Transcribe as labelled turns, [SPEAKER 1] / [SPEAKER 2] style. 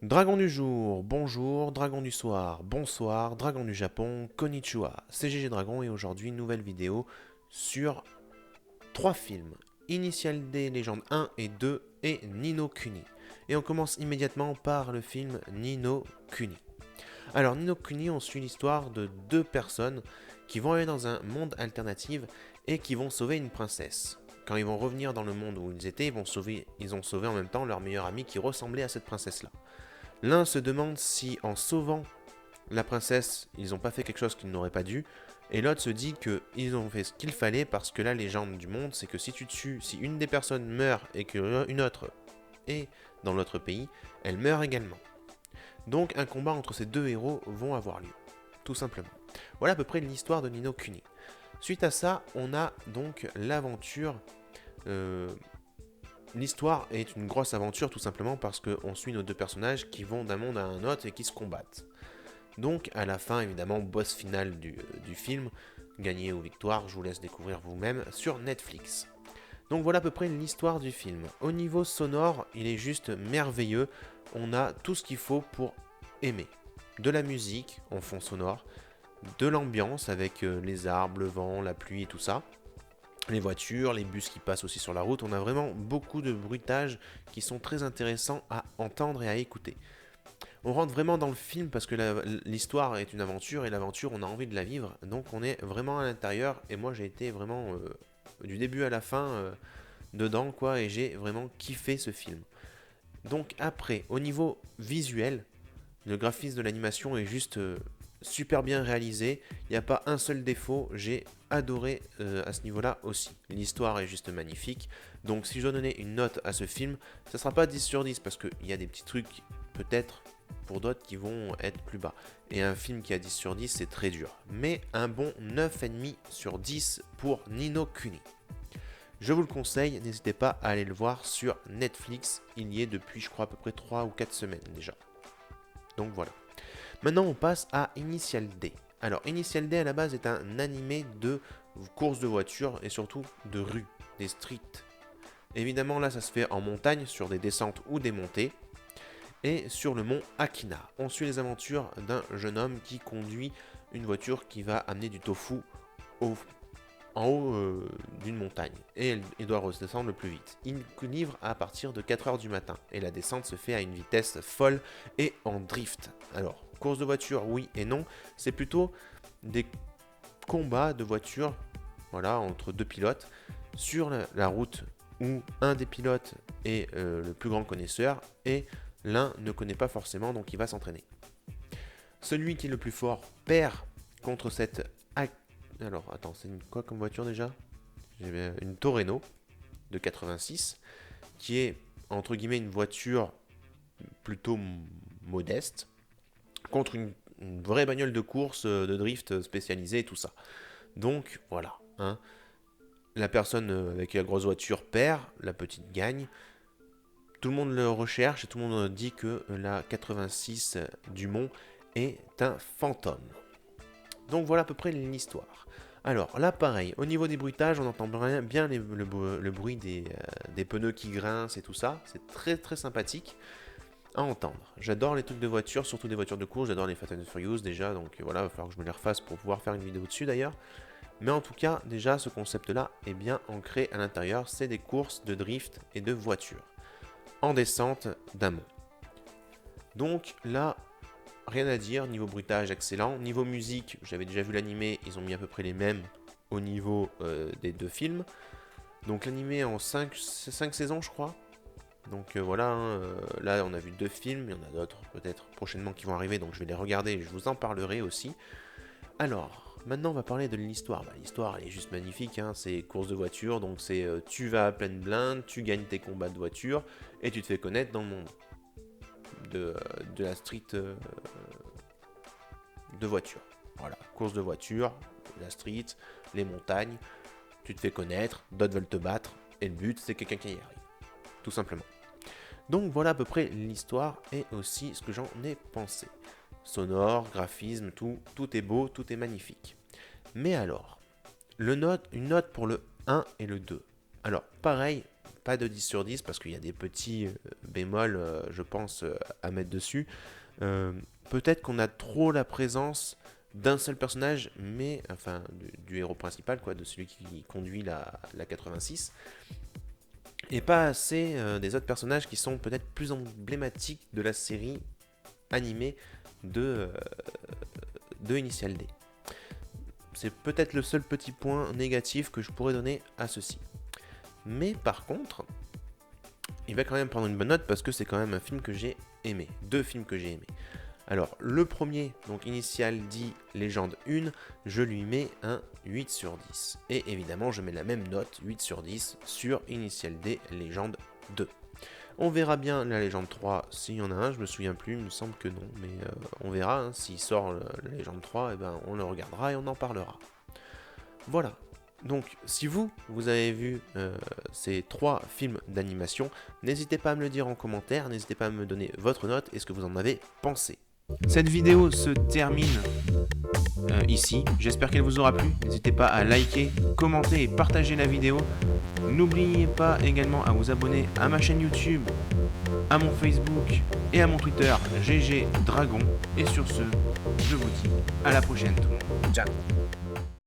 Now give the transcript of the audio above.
[SPEAKER 1] Dragon du jour, bonjour, dragon du soir, bonsoir, dragon du Japon, konnichiwa, c'est GG Dragon et aujourd'hui une nouvelle vidéo sur 3 films, Initial D Légende 1 et 2 et Ni no Kuni. Et on commence immédiatement par le film Ni no Kuni. Alors Ni no Kuni, on suit l'histoire de deux personnes qui vont aller dans un monde alternatif et qui vont sauver une princesse. Quand ils vont revenir dans le monde où ils étaient, ils ont sauvé en même temps leur meilleur ami qui ressemblait à cette princesse-là. L'un se demande si, en sauvant la princesse, ils n'ont pas fait quelque chose qu'ils n'auraient pas dû, et l'autre se dit qu'ils ont fait ce qu'il fallait parce que la légende du monde, c'est que si une des personnes meurt et qu'une autre est dans l'autre pays, elle meurt également. Donc un combat entre ces deux héros vont avoir lieu, tout simplement. Voilà à peu près l'histoire de Ni no Kuni. Suite à ça, on a donc l'aventure. L'histoire est une grosse aventure tout simplement parce qu'on suit nos deux personnages qui vont d'un monde à un autre et qui se combattent. Donc à la fin, évidemment, boss final du film, gagné ou victoire, je vous laisse découvrir vous-même sur Netflix. Donc voilà à peu près l'histoire du film. Au niveau sonore, il est juste merveilleux. On a tout ce qu'il faut pour aimer. De la musique en fond sonore, de l'ambiance avec les arbres, le vent, la pluie et tout ça. Les voitures, les bus qui passent aussi sur la route, on a vraiment beaucoup de bruitages qui sont très intéressants à entendre et à écouter. On rentre vraiment dans le film parce que l'histoire est une aventure et l'aventure on a envie de la vivre, donc on est vraiment à l'intérieur et moi j'ai été vraiment du début à la fin dedans quoi et j'ai vraiment kiffé ce film. Donc après, au niveau visuel, le graphisme de l'animation est juste super bien réalisé. Il n'y a pas un seul défaut. J'ai adoré à ce niveau-là aussi. L'histoire est juste magnifique. Donc si je dois donner une note à ce film, ça ne sera pas 10 sur 10 parce qu'il y a des petits trucs peut-être pour d'autres qui vont être plus bas. Et un film qui a 10 sur 10, c'est très dur. Mais un bon 9,5 sur 10 pour Ni no Kuni. Je vous le conseille, n'hésitez pas à aller le voir sur Netflix. Il y est depuis, je crois, à peu près 3 ou 4 semaines déjà. Donc voilà. Maintenant, on passe à Initial D. Alors, Initial D à la base est un animé de course de voiture et surtout de rue, des streets. Évidemment, là, ça se fait en montagne, sur des descentes ou des montées, et sur le mont Akina. On suit les aventures d'un jeune homme qui conduit une voiture qui va amener du tofu au en haut d'une montagne et il doit redescendre le plus vite. Il livre à partir de 4 heures du matin et la descente se fait à une vitesse folle et en drift. Alors, course de voiture, oui et non, c'est plutôt des combats de voitures voilà, entre deux pilotes sur la route où un des pilotes est le plus grand connaisseur et l'un ne connaît pas forcément donc il va s'entraîner. Celui qui est le plus fort perd contre cette alors, attends, c'est quoi comme voiture déjà? J'ai une Torino de 86 qui est entre guillemets une voiture plutôt modeste contre une vraie bagnole de course, de drift spécialisée et tout ça. Donc voilà, hein. La personne avec la grosse voiture perd, la petite gagne. Tout le monde le recherche et tout le monde dit que la 86 du Mont est un fantôme. Donc voilà à peu près l'histoire. Alors là pareil, au niveau des bruitages, on entend bien le bruit des pneus qui grincent et tout ça. C'est très très sympathique à entendre. J'adore les trucs de voiture, surtout des voitures de course, j'adore les Fast and Furious déjà, donc voilà, il va falloir que je me les refasse pour pouvoir faire une vidéo dessus d'ailleurs. Mais en tout cas, déjà ce concept-là est bien ancré à l'intérieur, c'est des courses de drift et de voitures en descente d'un mont. Donc là, rien à dire, niveau bruitage excellent. Niveau musique, j'avais déjà vu l'animé, ils ont mis à peu près les mêmes au niveau des deux films. Donc l'animé en 5 saisons je crois. Donc voilà, hein, là on a vu deux films, il y en a d'autres peut-être prochainement qui vont arriver, donc je vais les regarder et je vous en parlerai aussi. Alors, maintenant on va parler de l'histoire. L'histoire elle est juste magnifique, hein. C'est course de voiture, donc c'est tu vas à pleine blinde, tu gagnes tes combats de voiture et tu te fais connaître dans le monde de la street de voiture. Voilà, course de voiture, la street, les montagnes, tu te fais connaître, d'autres veulent te battre, et le but c'est quelqu'un qui y arrive, tout simplement. Donc voilà à peu près l'histoire et aussi ce que j'en ai pensé. Sonore, graphisme, tout est beau, tout est magnifique. Mais alors, une note pour le 1 et le 2. Alors pareil, pas de 10 sur 10 parce qu'il y a des petits bémols, je pense, à mettre dessus. Peut-être qu'on a trop la présence d'un seul personnage, mais enfin du héros principal, quoi, de celui qui conduit la 86, et pas assez des autres personnages qui sont peut-être plus emblématiques de la série animée de Initial D. C'est peut-être le seul petit point négatif que je pourrais donner à ceci. Mais par contre, il va quand même prendre une bonne note parce que c'est quand même un film que j'ai aimé. 2 films que j'ai aimés. Alors, le premier, donc Initial D Légende 1, je lui mets un 8 sur 10. Et évidemment, je mets la même note, 8 sur 10, sur Initial D Légende 2. On verra bien la Légende 3 s'il y en a un, je me souviens plus, il me semble que non, mais on verra, hein, s'il sort la Légende 3, eh ben, on le regardera et on en parlera. Voilà. Donc, si vous avez vu ces 3 films d'animation, n'hésitez pas à me le dire en commentaire, n'hésitez pas à me donner votre note et ce que vous en avez pensé. Cette vidéo se termine ici, j'espère qu'elle vous aura plu, n'hésitez pas à liker, commenter et partager la vidéo. N'oubliez pas également à vous abonner à ma chaîne YouTube, à mon Facebook et à mon Twitter GG Dragon. Et sur ce, je vous dis à la prochaine tout le monde. Ciao.